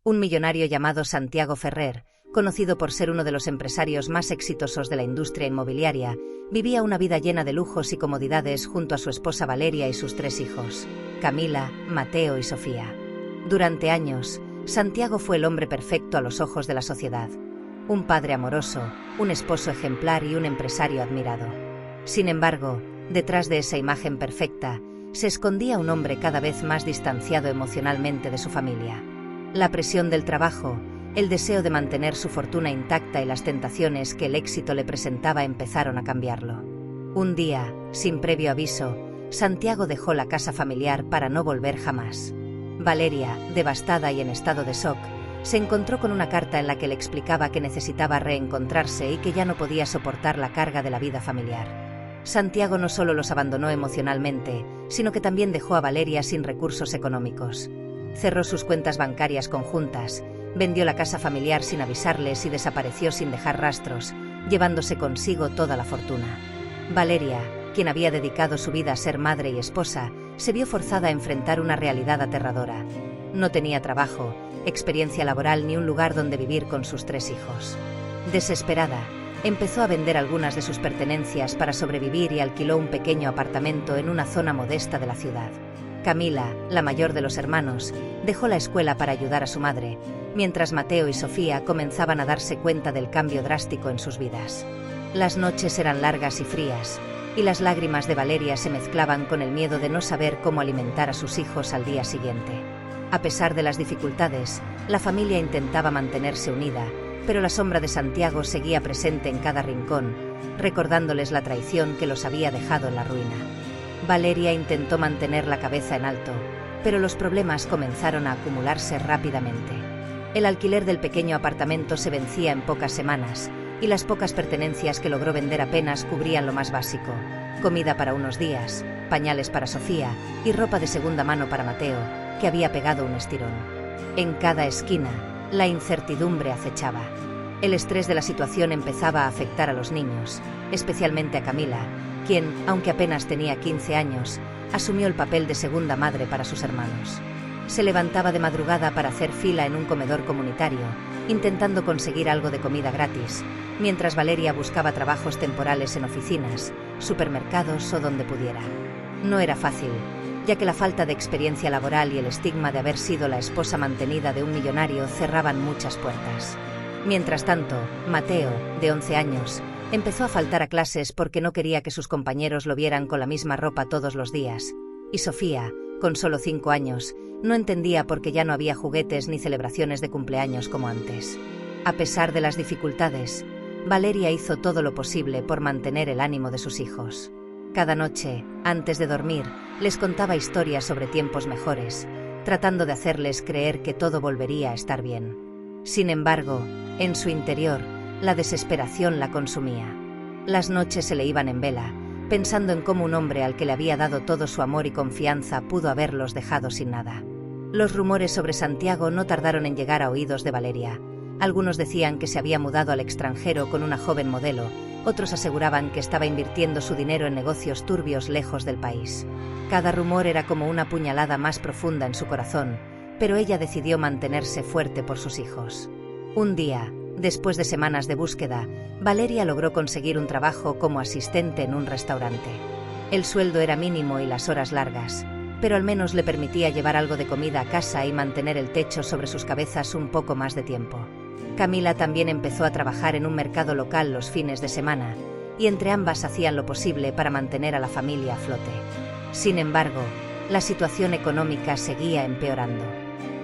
Un millonario llamado Santiago Ferrer, conocido por ser uno de los empresarios más exitosos de la industria inmobiliaria, vivía una vida llena de lujos y comodidades junto a su esposa Valeria y sus 3 hijos, Camila, Mateo y Sofía. Durante años, Santiago fue el hombre perfecto a los ojos de la sociedad. Un padre amoroso, un esposo ejemplar y un empresario admirado. Sin embargo, detrás de esa imagen perfecta, se escondía un hombre cada vez más distanciado emocionalmente de su familia. La presión del trabajo, el deseo de mantener su fortuna intacta y las tentaciones que el éxito le presentaba empezaron a cambiarlo. Un día, sin previo aviso, Santiago dejó la casa familiar para no volver jamás. Valeria, devastada y en estado de shock, se encontró con una carta en la que le explicaba que necesitaba reencontrarse y que ya no podía soportar la carga de la vida familiar. Santiago no solo los abandonó emocionalmente, sino que también dejó a Valeria sin recursos económicos. Cerró sus cuentas bancarias conjuntas, vendió la casa familiar sin avisarles y desapareció sin dejar rastros, llevándose consigo toda la fortuna. Valeria, quien había dedicado su vida a ser madre y esposa, se vio forzada a enfrentar una realidad aterradora. No tenía trabajo, experiencia laboral ni un lugar donde vivir con sus 3 hijos. Desesperada, empezó a vender algunas de sus pertenencias para sobrevivir y alquiló un pequeño apartamento en una zona modesta de la ciudad. Camila, la mayor de los hermanos, dejó la escuela para ayudar a su madre, mientras Mateo y Sofía comenzaban a darse cuenta del cambio drástico en sus vidas. Las noches eran largas y frías, y las lágrimas de Valeria se mezclaban con el miedo de no saber cómo alimentar a sus hijos al día siguiente. A pesar de las dificultades, la familia intentaba mantenerse unida, pero la sombra de Santiago seguía presente en cada rincón, recordándoles la traición que los había dejado en la ruina. Valeria intentó mantener la cabeza en alto, pero los problemas comenzaron a acumularse rápidamente. El alquiler del pequeño apartamento se vencía en pocas semanas, y las pocas pertenencias que logró vender apenas cubrían lo más básico: comida para unos días, pañales para Sofía y ropa de segunda mano para Mateo, que había pegado un estirón. En cada esquina, la incertidumbre acechaba. El estrés de la situación empezaba a afectar a los niños, especialmente a Camila, quien, aunque apenas tenía 15 años, asumió el papel de segunda madre para sus hermanos. Se levantaba de madrugada para hacer fila en un comedor comunitario, intentando conseguir algo de comida gratis, mientras Valeria buscaba trabajos temporales en oficinas, supermercados o donde pudiera. No era fácil, ya que la falta de experiencia laboral y el estigma de haber sido la esposa mantenida de un millonario cerraban muchas puertas. Mientras tanto, Mateo, de 11 años, empezó a faltar a clases porque no quería que sus compañeros lo vieran con la misma ropa todos los días, y Sofía, con solo 5 años, no entendía por qué ya no había juguetes ni celebraciones de cumpleaños como antes. A pesar de las dificultades, Valeria hizo todo lo posible por mantener el ánimo de sus hijos. Cada noche, antes de dormir, les contaba historias sobre tiempos mejores, tratando de hacerles creer que todo volvería a estar bien. Sin embargo, en su interior, la desesperación la consumía. Las noches se le iban en vela, pensando en cómo un hombre al que le había dado todo su amor y confianza pudo haberlos dejado sin nada. Los rumores sobre Santiago no tardaron en llegar a oídos de Valeria. Algunos decían que se había mudado al extranjero con una joven modelo, otros aseguraban que estaba invirtiendo su dinero en negocios turbios lejos del país. Cada rumor era como una puñalada más profunda en su corazón, pero ella decidió mantenerse fuerte por sus hijos. Un día, después de semanas de búsqueda, Valeria logró conseguir un trabajo como asistente en un restaurante. El sueldo era mínimo y las horas largas, pero al menos le permitía llevar algo de comida a casa y mantener el techo sobre sus cabezas un poco más de tiempo. Camila también empezó a trabajar en un mercado local los fines de semana, y entre ambas hacían lo posible para mantener a la familia a flote. Sin embargo, la situación económica seguía empeorando.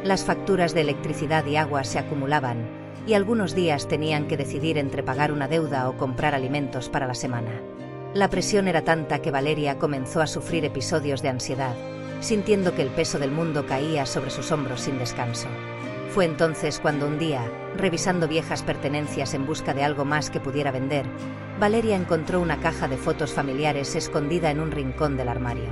Las facturas de electricidad y agua se acumulaban, y algunos días tenían que decidir entre pagar una deuda o comprar alimentos para la semana. La presión era tanta que Valeria comenzó a sufrir episodios de ansiedad, sintiendo que el peso del mundo caía sobre sus hombros sin descanso. Fue entonces cuando un día, revisando viejas pertenencias en busca de algo más que pudiera vender, Valeria encontró una caja de fotos familiares escondida en un rincón del armario.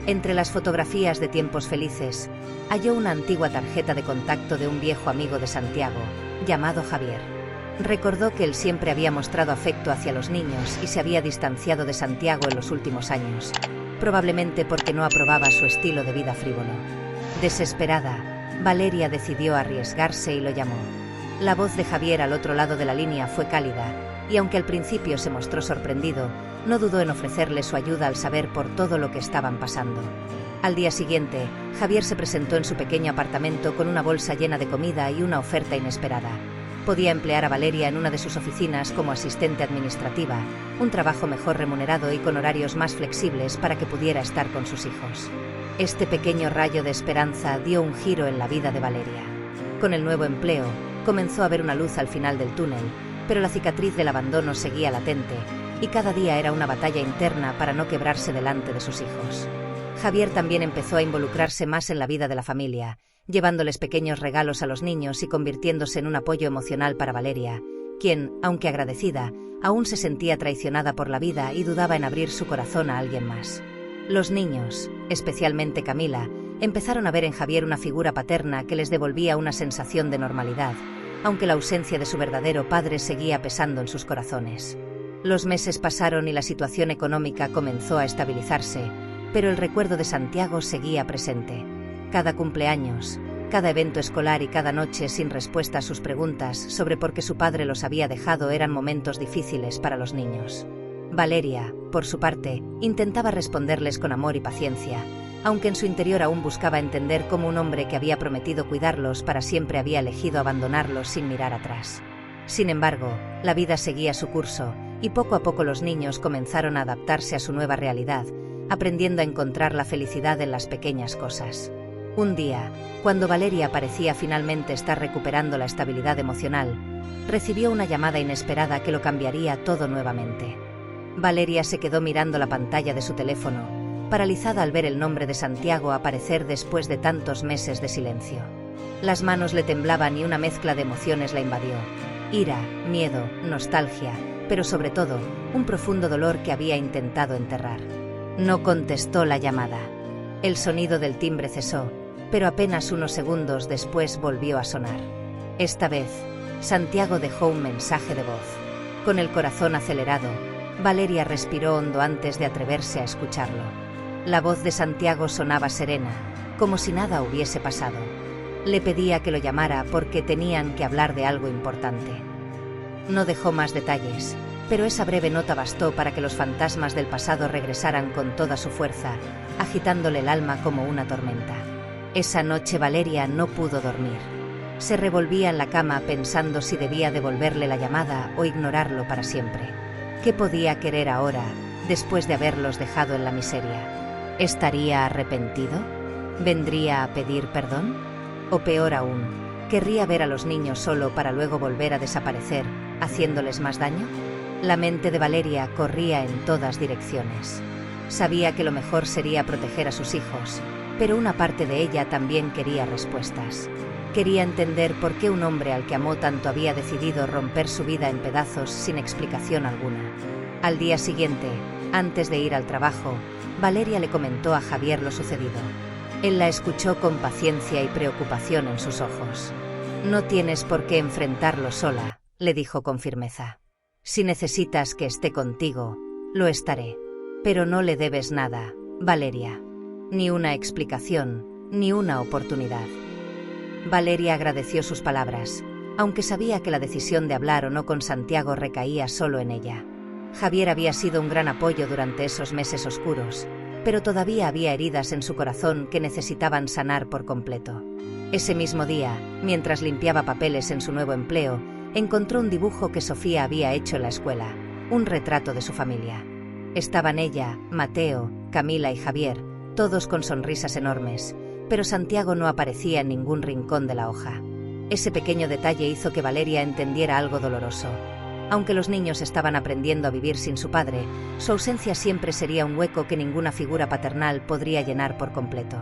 Entre las fotografías de tiempos felices, halló una antigua tarjeta de contacto de un viejo amigo de Santiago, llamado Javier. Recordó que él siempre había mostrado afecto hacia los niños y se había distanciado de Santiago en los últimos años, probablemente porque no aprobaba su estilo de vida frívolo. Desesperada, Valeria decidió arriesgarse y lo llamó. La voz de Javier al otro lado de la línea fue cálida, y aunque al principio se mostró sorprendido, no dudó en ofrecerle su ayuda al saber por todo lo que estaban pasando. Al día siguiente, Javier se presentó en su pequeño apartamento con una bolsa llena de comida y una oferta inesperada. Podía emplear a Valeria en una de sus oficinas como asistente administrativa, un trabajo mejor remunerado y con horarios más flexibles para que pudiera estar con sus hijos. Este pequeño rayo de esperanza dio un giro en la vida de Valeria. Con el nuevo empleo, comenzó a ver una luz al final del túnel, pero la cicatriz del abandono seguía latente, y cada día era una batalla interna para no quebrarse delante de sus hijos. Javier también empezó a involucrarse más en la vida de la familia, llevándoles pequeños regalos a los niños y convirtiéndose en un apoyo emocional para Valeria, quien, aunque agradecida, aún se sentía traicionada por la vida y dudaba en abrir su corazón a alguien más. Los niños, especialmente Camila, empezaron a ver en Javier una figura paterna que les devolvía una sensación de normalidad, aunque la ausencia de su verdadero padre seguía pesando en sus corazones. Los meses pasaron y la situación económica comenzó a estabilizarse, pero el recuerdo de Santiago seguía presente. Cada cumpleaños, cada evento escolar y cada noche sin respuesta a sus preguntas sobre por qué su padre los había dejado eran momentos difíciles para los niños. Valeria, por su parte, intentaba responderles con amor y paciencia, aunque en su interior aún buscaba entender cómo un hombre que había prometido cuidarlos para siempre había elegido abandonarlos sin mirar atrás. Sin embargo, la vida seguía su curso, y poco a poco los niños comenzaron a adaptarse a su nueva realidad, aprendiendo a encontrar la felicidad en las pequeñas cosas. Un día, cuando Valeria parecía finalmente estar recuperando la estabilidad emocional, recibió una llamada inesperada que lo cambiaría todo nuevamente. Valeria se quedó mirando la pantalla de su teléfono, paralizada al ver el nombre de Santiago aparecer después de tantos meses de silencio. Las manos le temblaban y una mezcla de emociones la invadió: ira, miedo, nostalgia, pero sobre todo, un profundo dolor que había intentado enterrar. No contestó la llamada. El sonido del timbre cesó, pero apenas unos segundos después volvió a sonar. Esta vez, Santiago dejó un mensaje de voz. Con el corazón acelerado, Valeria respiró hondo antes de atreverse a escucharlo. La voz de Santiago sonaba serena, como si nada hubiese pasado. Le pedía que lo llamara porque tenían que hablar de algo importante. No dejó más detalles, pero esa breve nota bastó para que los fantasmas del pasado regresaran con toda su fuerza, agitándole el alma como una tormenta. Esa noche Valeria no pudo dormir. Se revolvía en la cama pensando si debía devolverle la llamada o ignorarlo para siempre. ¿Qué podía querer ahora, después de haberlos dejado en la miseria? ¿Estaría arrepentido? ¿Vendría a pedir perdón? O peor aún, ¿querría ver a los niños solo para luego volver a desaparecer, haciéndoles más daño? La mente de Valeria corría en todas direcciones. Sabía que lo mejor sería proteger a sus hijos, pero una parte de ella también quería respuestas. Quería entender por qué un hombre al que amó tanto había decidido romper su vida en pedazos sin explicación alguna. Al día siguiente, antes de ir al trabajo, Valeria le comentó a Javier lo sucedido. Él la escuchó con paciencia y preocupación en sus ojos. «No tienes por qué enfrentarlo sola», le dijo con firmeza. «Si necesitas que esté contigo, lo estaré. Pero no le debes nada, Valeria. Ni una explicación, ni una oportunidad». Valeria agradeció sus palabras, aunque sabía que la decisión de hablar o no con Santiago recaía solo en ella. Javier había sido un gran apoyo durante esos meses oscuros, pero todavía había heridas en su corazón que necesitaban sanar por completo. Ese mismo día, mientras limpiaba papeles en su nuevo empleo, encontró un dibujo que Sofía había hecho en la escuela, un retrato de su familia. Estaban ella, Mateo, Camila y Javier, todos con sonrisas enormes, pero Santiago no aparecía en ningún rincón de la hoja. Ese pequeño detalle hizo que Valeria entendiera algo doloroso. Aunque los niños estaban aprendiendo a vivir sin su padre, su ausencia siempre sería un hueco que ninguna figura paternal podría llenar por completo.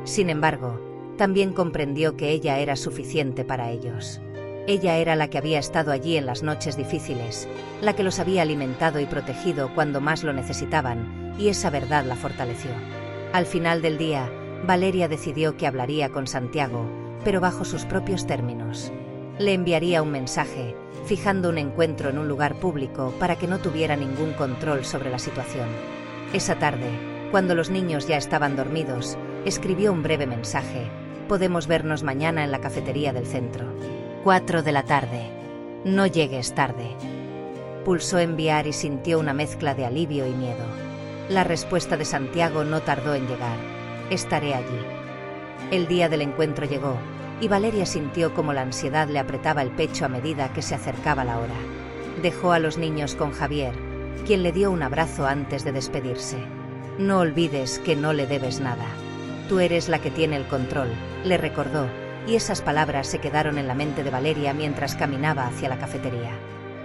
Sin embargo, también comprendió que ella era suficiente para ellos. Ella era la que había estado allí en las noches difíciles, la que los había alimentado y protegido cuando más lo necesitaban, y esa verdad la fortaleció. Al final del día, Valeria decidió que hablaría con Santiago, pero bajo sus propios términos. Le enviaría un mensaje, fijando un encuentro en un lugar público para que no tuviera ningún control sobre la situación. Esa tarde, cuando los niños ya estaban dormidos, escribió un breve mensaje: Podemos vernos mañana en la cafetería del centro. 4 de la tarde. No llegues tarde. Pulsó enviar y sintió una mezcla de alivio y miedo. La respuesta de Santiago no tardó en llegar. Estaré allí. El día del encuentro llegó, y Valeria sintió como la ansiedad le apretaba el pecho a medida que se acercaba la hora. Dejó a los niños con Javier, quien le dio un abrazo antes de despedirse. No olvides que no le debes nada. Tú eres la que tiene el control, le recordó, y esas palabras se quedaron en la mente de Valeria mientras caminaba hacia la cafetería.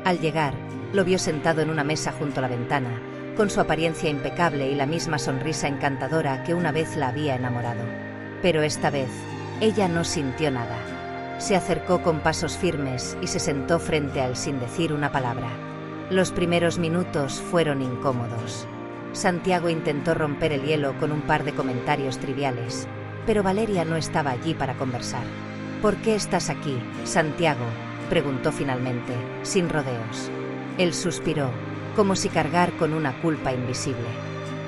Al llegar, lo vio sentado en una mesa junto a la ventana, con su apariencia impecable y la misma sonrisa encantadora que una vez la había enamorado. Pero esta vez, ella no sintió nada. Se acercó con pasos firmes y se sentó frente a él sin decir una palabra. Los primeros minutos fueron incómodos. Santiago intentó romper el hielo con un par de comentarios triviales, pero Valeria no estaba allí para conversar. ¿Por qué estás aquí, Santiago?, preguntó finalmente, sin rodeos. Él suspiró, como si cargar con una culpa invisible.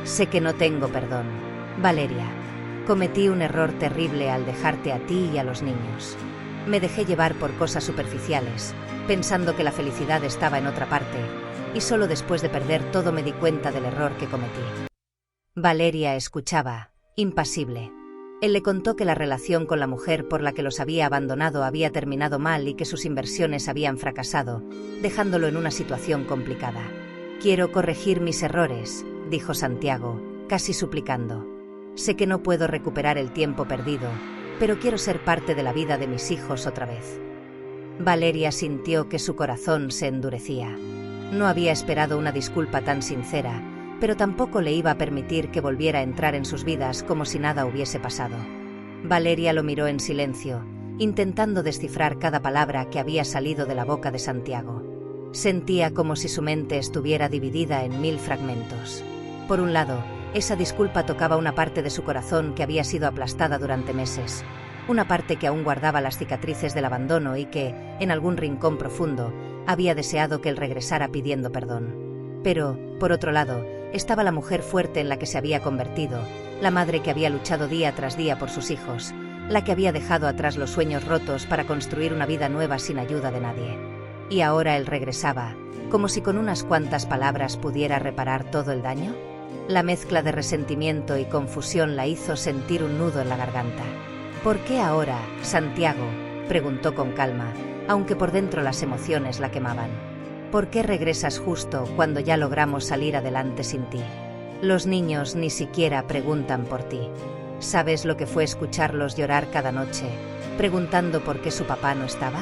Sé que no tengo perdón, Valeria. Cometí un error terrible al dejarte a ti y a los niños. Me dejé llevar por cosas superficiales, pensando que la felicidad estaba en otra parte, y solo después de perder todo me di cuenta del error que cometí. Valeria escuchaba, impasible. Él le contó que la relación con la mujer por la que los había abandonado había terminado mal y que sus inversiones habían fracasado, dejándolo en una situación complicada. Quiero corregir mis errores, dijo Santiago, casi suplicando. Sé que no puedo recuperar el tiempo perdido, pero quiero ser parte de la vida de mis hijos otra vez. Valeria sintió que su corazón se endurecía. No había esperado una disculpa tan sincera, pero tampoco le iba a permitir que volviera a entrar en sus vidas como si nada hubiese pasado. Valeria lo miró en silencio, intentando descifrar cada palabra que había salido de la boca de Santiago. Sentía como si su mente estuviera dividida en 1000 fragmentos. Por un lado, esa disculpa tocaba una parte de su corazón que había sido aplastada durante meses, una parte que aún guardaba las cicatrices del abandono y que, en algún rincón profundo, había deseado que él regresara pidiendo perdón. Pero, por otro lado, estaba la mujer fuerte en la que se había convertido, la madre que había luchado día tras día por sus hijos, la que había dejado atrás los sueños rotos para construir una vida nueva sin ayuda de nadie. Y ahora él regresaba, como si con unas cuantas palabras pudiera reparar todo el daño. La mezcla de resentimiento y confusión la hizo sentir un nudo en la garganta. ¿Por qué ahora, Santiago?, preguntó con calma, aunque por dentro las emociones la quemaban. ¿Por qué regresas justo cuando ya logramos salir adelante sin ti? Los niños ni siquiera preguntan por ti. ¿Sabes lo que fue escucharlos llorar cada noche, preguntando por qué su papá no estaba?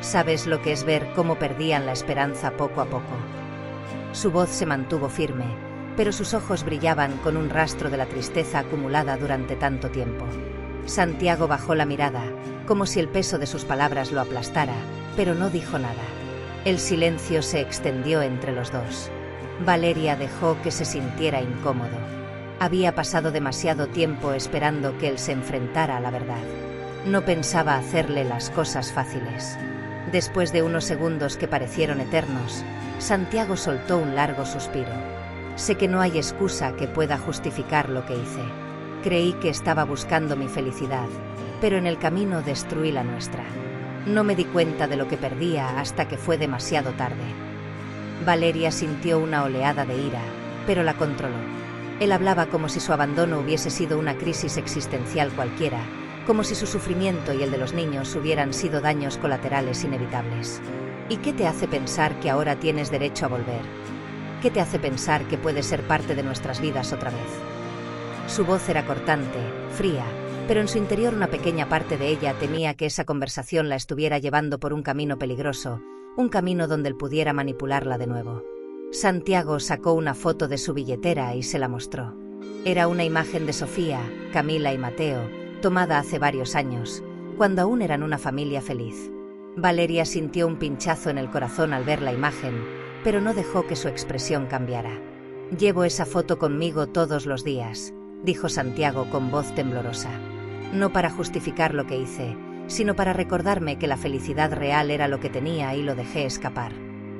¿Sabes lo que es ver cómo perdían la esperanza poco a poco? Su voz se mantuvo firme, pero sus ojos brillaban con un rastro de la tristeza acumulada durante tanto tiempo. Santiago bajó la mirada, como si el peso de sus palabras lo aplastara, pero no dijo nada. El silencio se extendió entre los dos. Valeria dejó que se sintiera incómodo. Había pasado demasiado tiempo esperando que él se enfrentara a la verdad. No pensaba hacerle las cosas fáciles. Después de unos segundos que parecieron eternos, Santiago soltó un largo suspiro. Sé que no hay excusa que pueda justificar lo que hice. Creí que estaba buscando mi felicidad, pero en el camino destruí la nuestra. No me di cuenta de lo que perdía hasta que fue demasiado tarde. Valeria sintió una oleada de ira, pero la controló. Él hablaba como si su abandono hubiese sido una crisis existencial cualquiera, como si su sufrimiento y el de los niños hubieran sido daños colaterales inevitables. ¿Y qué te hace pensar que ahora tienes derecho a volver? ¿Qué te hace pensar que puedes ser parte de nuestras vidas otra vez? Su voz era cortante, fría, pero en su interior una pequeña parte de ella temía que esa conversación la estuviera llevando por un camino peligroso, un camino donde él pudiera manipularla de nuevo. Santiago sacó una foto de su billetera y se la mostró. Era una imagen de Sofía, Camila y Mateo, tomada hace varios años, cuando aún eran una familia feliz. Valeria sintió un pinchazo en el corazón al ver la imagen, pero no dejó que su expresión cambiara. «Llevo esa foto conmigo todos los días», dijo Santiago con voz temblorosa. «No para justificar lo que hice, sino para recordarme que la felicidad real era lo que tenía y lo dejé escapar.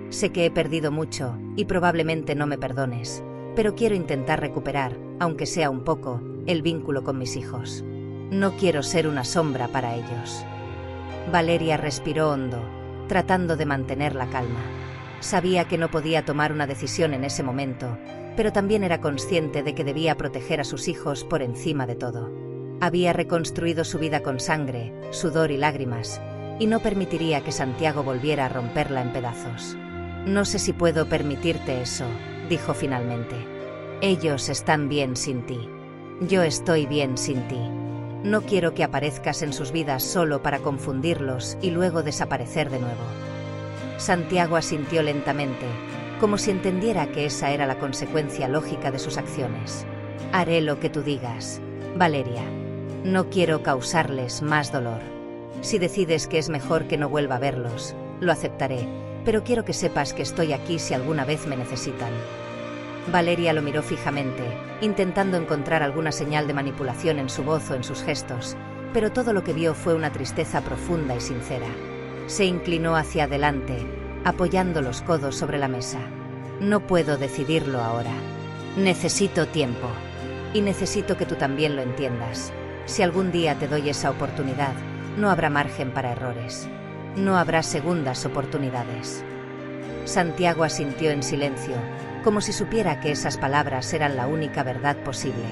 Sé que he perdido mucho, y probablemente no me perdones, pero quiero intentar recuperar, aunque sea un poco, el vínculo con mis hijos». No quiero ser una sombra para ellos. Valeria respiró hondo, tratando de mantener la calma. Sabía que no podía tomar una decisión en ese momento, pero también era consciente de que debía proteger a sus hijos por encima de todo. Había reconstruido su vida con sangre, sudor y lágrimas, y no permitiría que Santiago volviera a romperla en pedazos. «No sé si puedo permitirte eso», dijo finalmente. «Ellos están bien sin ti. Yo estoy bien sin ti. No quiero que aparezcas en sus vidas solo para confundirlos y luego desaparecer de nuevo». Santiago asintió lentamente, como si entendiera que esa era la consecuencia lógica de sus acciones. «Haré lo que tú digas, Valeria. No quiero causarles más dolor. Si decides que es mejor que no vuelva a verlos, lo aceptaré, pero quiero que sepas que estoy aquí si alguna vez me necesitan». Valeria lo miró fijamente, intentando encontrar alguna señal de manipulación en su voz o en sus gestos, pero todo lo que vio fue una tristeza profunda y sincera. Se inclinó hacia adelante, apoyando los codos sobre la mesa. «No puedo decidirlo ahora. Necesito tiempo. Y necesito que tú también lo entiendas. Si algún día te doy esa oportunidad, no habrá margen para errores. No habrá segundas oportunidades». Santiago asintió en silencio, como si supiera que esas palabras eran la única verdad posible.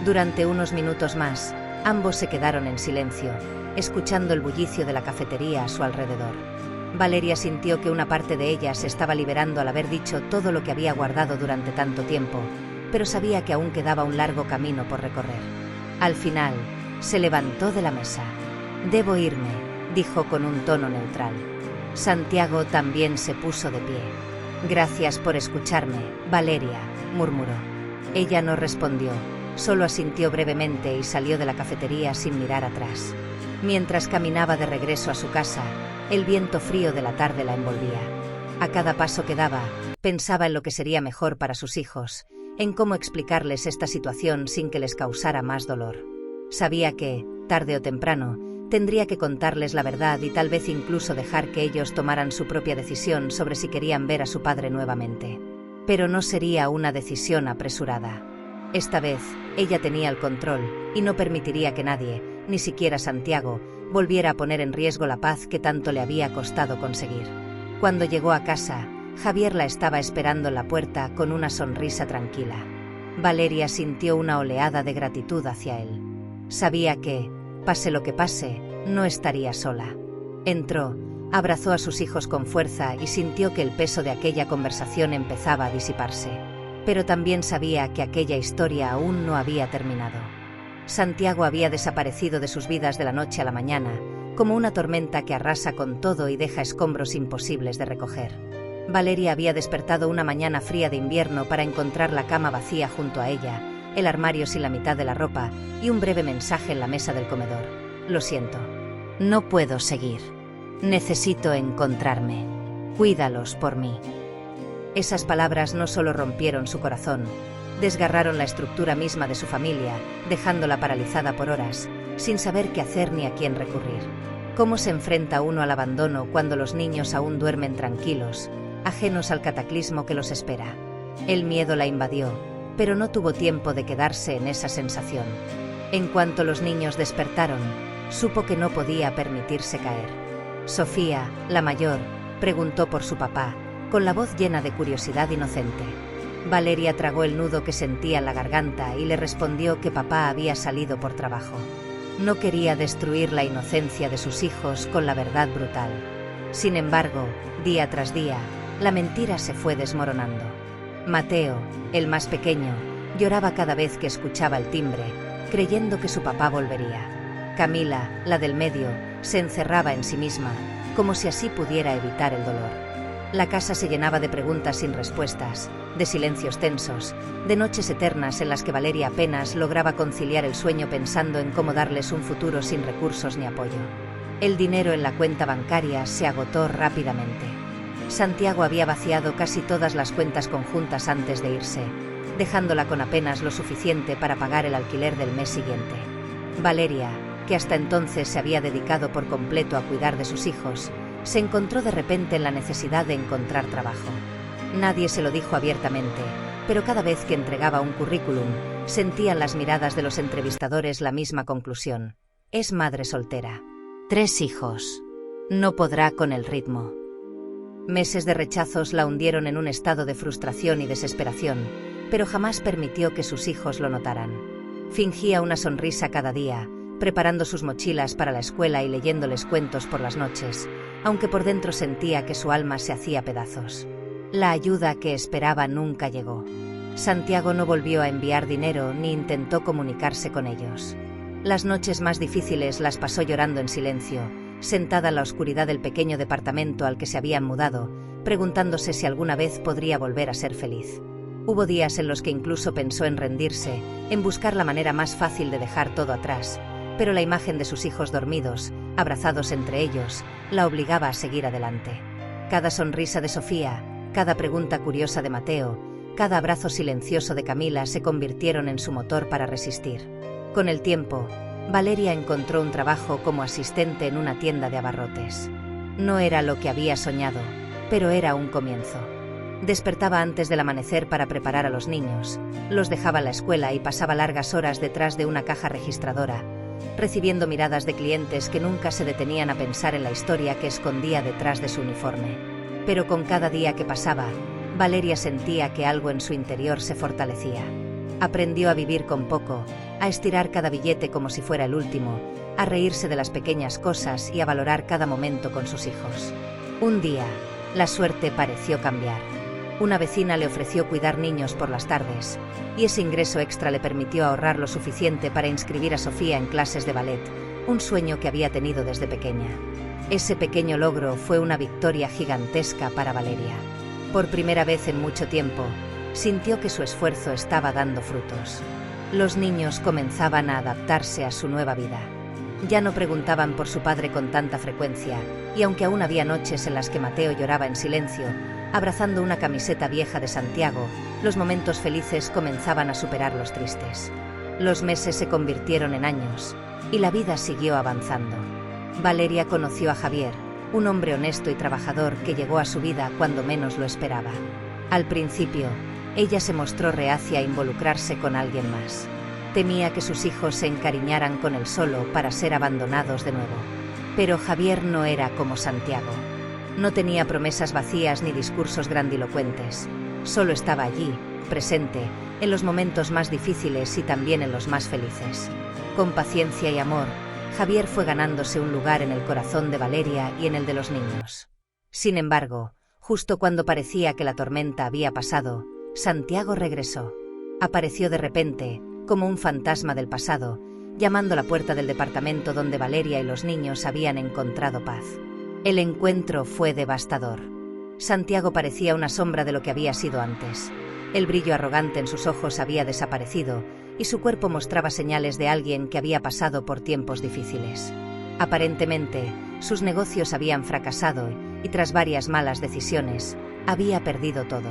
Durante unos minutos más, ambos se quedaron en silencio, escuchando el bullicio de la cafetería a su alrededor. Valeria sintió que una parte de ella se estaba liberando al haber dicho todo lo que había guardado durante tanto tiempo, pero sabía que aún quedaba un largo camino por recorrer. Al final, se levantó de la mesa. «Debo irme», dijo con un tono neutral. Santiago también se puso de pie. «Gracias por escucharme, Valeria», murmuró. Ella no respondió, solo asintió brevemente y salió de la cafetería sin mirar atrás. Mientras caminaba de regreso a su casa, el viento frío de la tarde la envolvía. A cada paso que daba, pensaba en lo que sería mejor para sus hijos, en cómo explicarles esta situación sin que les causara más dolor. Sabía que, tarde o temprano, tendría que contarles la verdad y tal vez incluso dejar que ellos tomaran su propia decisión sobre si querían ver a su padre nuevamente. Pero no sería una decisión apresurada. Esta vez, ella tenía el control, y no permitiría que nadie, ni siquiera Santiago, volviera a poner en riesgo la paz que tanto le había costado conseguir. Cuando llegó a casa, Javier la estaba esperando en la puerta con una sonrisa tranquila. Valeria sintió una oleada de gratitud hacia él. Sabía que, pase lo que pase, no estaría sola. Entró, abrazó a sus hijos con fuerza y sintió que el peso de aquella conversación empezaba a disiparse. Pero también sabía que aquella historia aún no había terminado. Santiago había desaparecido de sus vidas de la noche a la mañana, como una tormenta que arrasa con todo y deja escombros imposibles de recoger. Valeria había despertado una mañana fría de invierno para encontrar la cama vacía junto a ella, el armario sin la mitad de la ropa y un breve mensaje en la mesa del comedor. «Lo siento. No puedo seguir. Necesito encontrarme. Cuídalos por mí». Esas palabras no solo rompieron su corazón, desgarraron la estructura misma de su familia, dejándola paralizada por horas, sin saber qué hacer ni a quién recurrir. ¿Cómo se enfrenta uno al abandono cuando los niños aún duermen tranquilos, ajenos al cataclismo que los espera? El miedo la invadió, pero no tuvo tiempo de quedarse en esa sensación. En cuanto los niños despertaron, supo que no podía permitirse caer. Sofía, la mayor, preguntó por su papá, con la voz llena de curiosidad inocente. Valeria tragó el nudo que sentía en la garganta y le respondió que papá había salido por trabajo. No quería destruir la inocencia de sus hijos con la verdad brutal. Sin embargo, día tras día, la mentira se fue desmoronando. Mateo, el más pequeño, lloraba cada vez que escuchaba el timbre, creyendo que su papá volvería. Camila, la del medio, se encerraba en sí misma, como si así pudiera evitar el dolor. La casa se llenaba de preguntas sin respuestas, de silencios tensos, de noches eternas en las que Valeria apenas lograba conciliar el sueño pensando en cómo darles un futuro sin recursos ni apoyo. El dinero en la cuenta bancaria se agotó rápidamente. Santiago había vaciado casi todas las cuentas conjuntas antes de irse, dejándola con apenas lo suficiente para pagar el alquiler del mes siguiente. Valeria, que hasta entonces se había dedicado por completo a cuidar de sus hijos, se encontró de repente en la necesidad de encontrar trabajo. Nadie se lo dijo abiertamente, pero cada vez que entregaba un currículum, sentían las miradas de los entrevistadores la misma conclusión. Es madre soltera. 3 hijos. No podrá con el ritmo. Meses de rechazos la hundieron en un estado de frustración y desesperación, pero jamás permitió que sus hijos lo notaran. Fingía una sonrisa cada día, preparando sus mochilas para la escuela y leyéndoles cuentos por las noches, aunque por dentro sentía que su alma se hacía pedazos. La ayuda que esperaba nunca llegó. Santiago no volvió a enviar dinero ni intentó comunicarse con ellos. Las noches más difíciles las pasó llorando en silencio, sentada en la oscuridad del pequeño departamento al que se habían mudado, preguntándose si alguna vez podría volver a ser feliz. Hubo días en los que incluso pensó en rendirse, en buscar la manera más fácil de dejar todo atrás, pero la imagen de sus hijos dormidos, abrazados entre ellos, la obligaba a seguir adelante. Cada sonrisa de Sofía, cada pregunta curiosa de Mateo, cada abrazo silencioso de Camila se convirtieron en su motor para resistir. Con el tiempo, Valeria encontró un trabajo como asistente en una tienda de abarrotes. No era lo que había soñado, pero era un comienzo. Despertaba antes del amanecer para preparar a los niños, los dejaba en la escuela y pasaba largas horas detrás de una caja registradora, recibiendo miradas de clientes que nunca se detenían a pensar en la historia que escondía detrás de su uniforme. Pero con cada día que pasaba, Valeria sentía que algo en su interior se fortalecía. Aprendió a vivir con poco, a estirar cada billete como si fuera el último, a reírse de las pequeñas cosas y a valorar cada momento con sus hijos. Un día, la suerte pareció cambiar. Una vecina le ofreció cuidar niños por las tardes, y ese ingreso extra le permitió ahorrar lo suficiente para inscribir a Sofía en clases de ballet, un sueño que había tenido desde pequeña. Ese pequeño logro fue una victoria gigantesca para Valeria. Por primera vez en mucho tiempo, sintió que su esfuerzo estaba dando frutos. Los niños comenzaban a adaptarse a su nueva vida. Ya no preguntaban por su padre con tanta frecuencia, y aunque aún había noches en las que Mateo lloraba en silencio, abrazando una camiseta vieja de Santiago, los momentos felices comenzaban a superar los tristes. Los meses se convirtieron en años, y la vida siguió avanzando. Valeria conoció a Javier, un hombre honesto y trabajador que llegó a su vida cuando menos lo esperaba. Al principio, ella se mostró reacia a involucrarse con alguien más. Temía que sus hijos se encariñaran con él solo para ser abandonados de nuevo. Pero Javier no era como Santiago. No tenía promesas vacías ni discursos grandilocuentes. Solo estaba allí, presente, en los momentos más difíciles y también en los más felices. Con paciencia y amor, Javier fue ganándose un lugar en el corazón de Valeria y en el de los niños. Sin embargo, justo cuando parecía que la tormenta había pasado, Santiago regresó. Apareció de repente, como un fantasma del pasado, llamando a la puerta del departamento donde Valeria y los niños habían encontrado paz. El encuentro fue devastador. Santiago parecía una sombra de lo que había sido antes. El brillo arrogante en sus ojos había desaparecido, y su cuerpo mostraba señales de alguien que había pasado por tiempos difíciles. Aparentemente, sus negocios habían fracasado y tras varias malas decisiones, había perdido todo.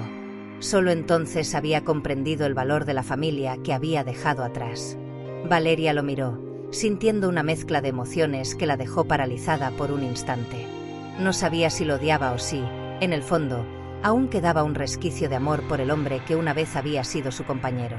Solo entonces había comprendido el valor de la familia que había dejado atrás. Valeria lo miró, sintiendo una mezcla de emociones que la dejó paralizada por un instante. No sabía si lo odiaba o si, en el fondo, aún quedaba un resquicio de amor por el hombre que una vez había sido su compañero.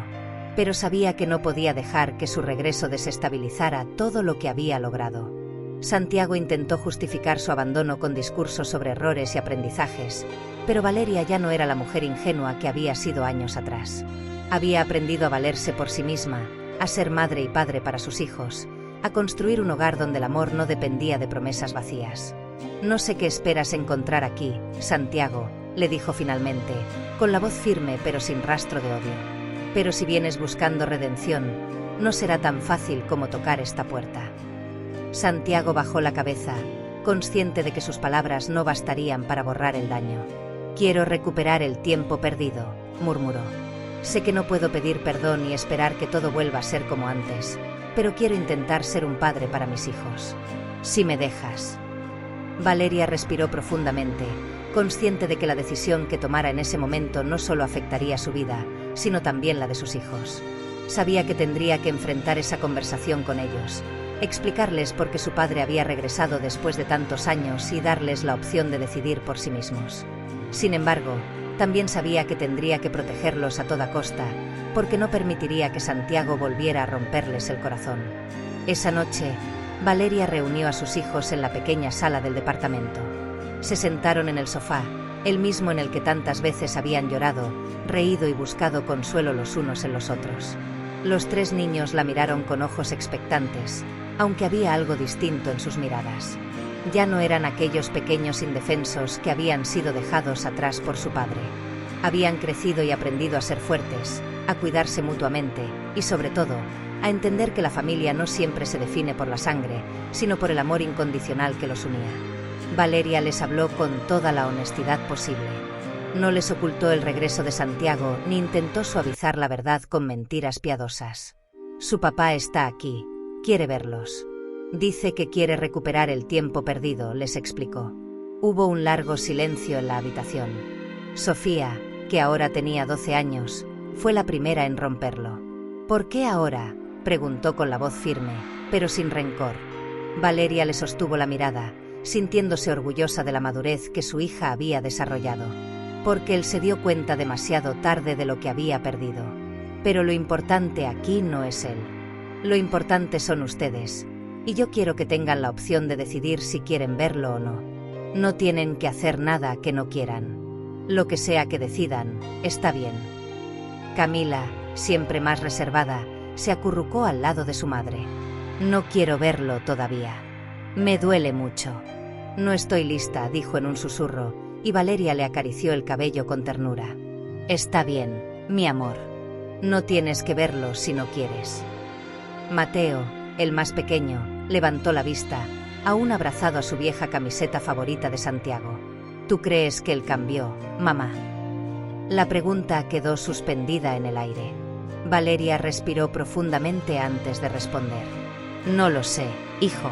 Pero sabía que no podía dejar que su regreso desestabilizara todo lo que había logrado. Santiago intentó justificar su abandono con discursos sobre errores y aprendizajes, pero Valeria ya no era la mujer ingenua que había sido años atrás. Había aprendido a valerse por sí misma, a ser madre y padre para sus hijos, a construir un hogar donde el amor no dependía de promesas vacías. «No sé qué esperas encontrar aquí, Santiago», le dijo finalmente, con la voz firme pero sin rastro de odio. «Pero si vienes buscando redención, no será tan fácil como tocar esta puerta». Santiago bajó la cabeza, consciente de que sus palabras no bastarían para borrar el daño. «Quiero recuperar el tiempo perdido», murmuró. «Sé que no puedo pedir perdón y esperar que todo vuelva a ser como antes, pero quiero intentar ser un padre para mis hijos. Si me dejas». Valeria respiró profundamente, consciente de que la decisión que tomara en ese momento no solo afectaría su vida, sino también la de sus hijos. Sabía que tendría que enfrentar esa conversación con ellos, explicarles por qué su padre había regresado después de tantos años y darles la opción de decidir por sí mismos. Sin embargo, también sabía que tendría que protegerlos a toda costa, porque no permitiría que Santiago volviera a romperles el corazón. Esa noche, Valeria reunió a sus hijos en la pequeña sala del departamento. Se sentaron en el sofá, el mismo en el que tantas veces habían llorado, reído y buscado consuelo los unos en los otros. Los tres niños la miraron con ojos expectantes, aunque había algo distinto en sus miradas. Ya no eran aquellos pequeños indefensos que habían sido dejados atrás por su padre. Habían crecido y aprendido a ser fuertes, a cuidarse mutuamente y, sobre todo, a entender que la familia no siempre se define por la sangre, sino por el amor incondicional que los unía. Valeria les habló con toda la honestidad posible. No les ocultó el regreso de Santiago ni intentó suavizar la verdad con mentiras piadosas. Su papá está aquí, quiere verlos. Dice que quiere recuperar el tiempo perdido, les explicó. Hubo un largo silencio en la habitación. Sofía, que ahora tenía 12 años, fue la primera en romperlo. ¿Por qué ahora?, preguntó con la voz firme, pero sin rencor. Valeria le sostuvo la mirada, sintiéndose orgullosa de la madurez que su hija había desarrollado. Porque él se dio cuenta demasiado tarde de lo que había perdido. Pero lo importante aquí no es él. Lo importante son ustedes. Y yo quiero que tengan la opción de decidir si quieren verlo o no. No tienen que hacer nada que no quieran. Lo que sea que decidan, está bien. Camila, siempre más reservada, se acurrucó al lado de su madre. No quiero verlo todavía. Me duele mucho. No estoy lista, dijo en un susurro, y Valeria le acarició el cabello con ternura. Está bien, mi amor. No tienes que verlo si no quieres. Mateo, el más pequeño, levantó la vista, aún abrazado a su vieja camiseta favorita de Santiago. ¿Tú crees que él cambió, mamá? La pregunta quedó suspendida en el aire. Valeria respiró profundamente antes de responder. No lo sé, hijo.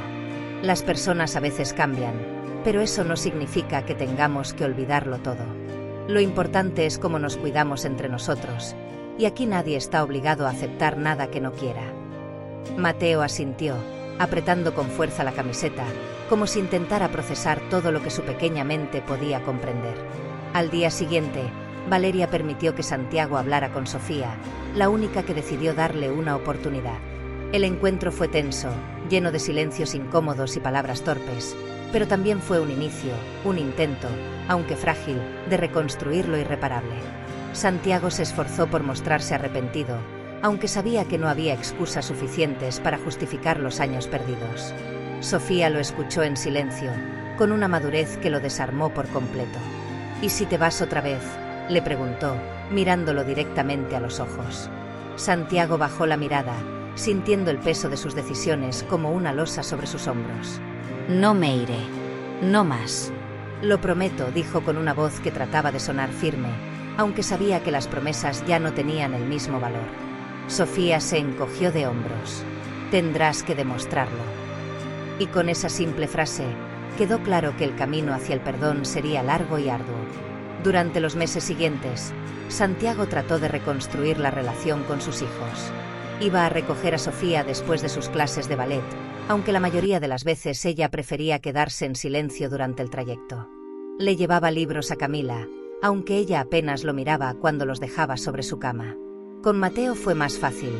Las personas a veces cambian, pero eso no significa que tengamos que olvidarlo todo. Lo importante es cómo nos cuidamos entre nosotros, y aquí nadie está obligado a aceptar nada que no quiera. Mateo asintió, apretando con fuerza la camiseta, como si intentara procesar todo lo que su pequeña mente podía comprender. Al día siguiente, Valeria permitió que Santiago hablara con Sofía, la única que decidió darle una oportunidad. El encuentro fue tenso, lleno de silencios incómodos y palabras torpes, pero también fue un inicio, un intento, aunque frágil, de reconstruir lo irreparable. Santiago se esforzó por mostrarse arrepentido, aunque sabía que no había excusas suficientes para justificar los años perdidos. Sofía lo escuchó en silencio, con una madurez que lo desarmó por completo. ¿Y si te vas otra vez?, le preguntó, mirándolo directamente a los ojos. Santiago bajó la mirada, sintiendo el peso de sus decisiones como una losa sobre sus hombros. No me iré. No más. Lo prometo, dijo con una voz que trataba de sonar firme, aunque sabía que las promesas ya no tenían el mismo valor. Sofía se encogió de hombros. Tendrás que demostrarlo. Y con esa simple frase, quedó claro que el camino hacia el perdón sería largo y arduo. Durante los meses siguientes, Santiago trató de reconstruir la relación con sus hijos. Iba a recoger a Sofía después de sus clases de ballet, aunque la mayoría de las veces ella prefería quedarse en silencio durante el trayecto. Le llevaba libros a Camila, aunque ella apenas lo miraba cuando los dejaba sobre su cama. Con Mateo fue más fácil.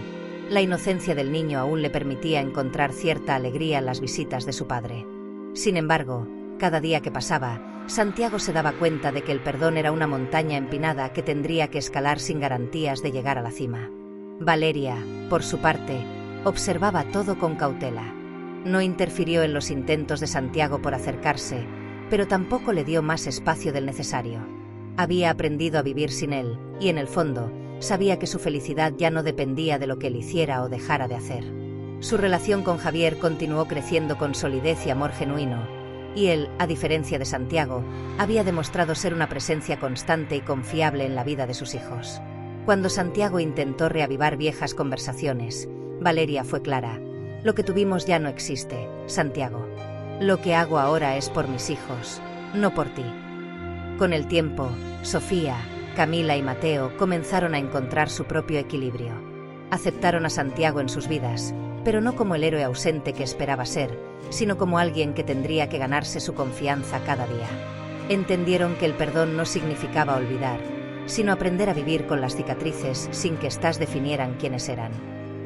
La inocencia del niño aún le permitía encontrar cierta alegría en las visitas de su padre. Sin embargo, cada día que pasaba, Santiago se daba cuenta de que el perdón era una montaña empinada que tendría que escalar sin garantías de llegar a la cima. Valeria, por su parte, observaba todo con cautela. No interfirió en los intentos de Santiago por acercarse, pero tampoco le dio más espacio del necesario. Había aprendido a vivir sin él, y en el fondo, sabía que su felicidad ya no dependía de lo que él hiciera o dejara de hacer. Su relación con Javier continuó creciendo con solidez y amor genuino, y él, a diferencia de Santiago, había demostrado ser una presencia constante y confiable en la vida de sus hijos. Cuando Santiago intentó reavivar viejas conversaciones, Valeria fue clara. Lo que tuvimos ya no existe, Santiago. Lo que hago ahora es por mis hijos, no por ti. Con el tiempo, Sofía, Camila y Mateo comenzaron a encontrar su propio equilibrio. Aceptaron a Santiago en sus vidas, pero no como el héroe ausente que esperaba ser, sino como alguien que tendría que ganarse su confianza cada día. Entendieron que el perdón no significaba olvidar, sino aprender a vivir con las cicatrices sin que éstas definieran quiénes eran.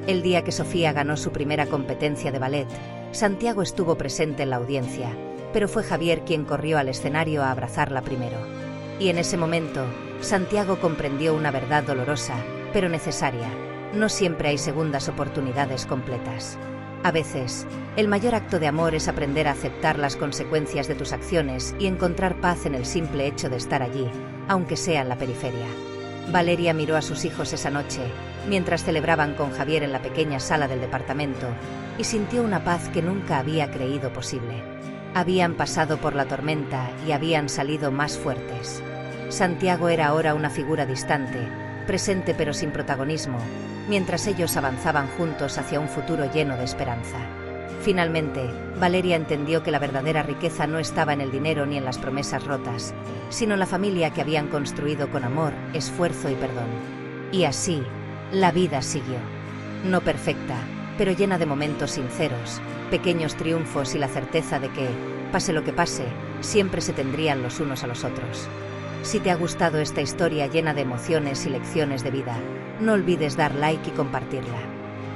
El día que Sofía ganó su primera competencia de ballet, Santiago estuvo presente en la audiencia, pero fue Javier quien corrió al escenario a abrazarla primero. Y en ese momento, Santiago comprendió una verdad dolorosa, pero necesaria: no siempre hay segundas oportunidades completas. A veces, el mayor acto de amor es aprender a aceptar las consecuencias de tus acciones y encontrar paz en el simple hecho de estar allí, aunque sea en la periferia. Valeria miró a sus hijos esa noche, mientras celebraban con Javier en la pequeña sala del departamento, y sintió una paz que nunca había creído posible. Habían pasado por la tormenta y habían salido más fuertes. Santiago era ahora una figura distante, presente pero sin protagonismo, mientras ellos avanzaban juntos hacia un futuro lleno de esperanza. Finalmente, Valeria entendió que la verdadera riqueza no estaba en el dinero ni en las promesas rotas, sino en la familia que habían construido con amor, esfuerzo y perdón. Y así, la vida siguió. No perfecta, pero llena de momentos sinceros, pequeños triunfos y la certeza de que, pase lo que pase, siempre se tendrían los unos a los otros. Si te ha gustado esta historia llena de emociones y lecciones de vida, no olvides dar like y compartirla.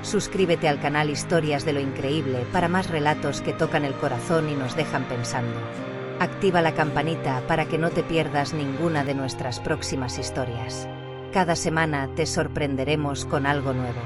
Suscríbete al canal Historias de lo Increíble para más relatos que tocan el corazón y nos dejan pensando. Activa la campanita para que no te pierdas ninguna de nuestras próximas historias. Cada semana te sorprenderemos con algo nuevo.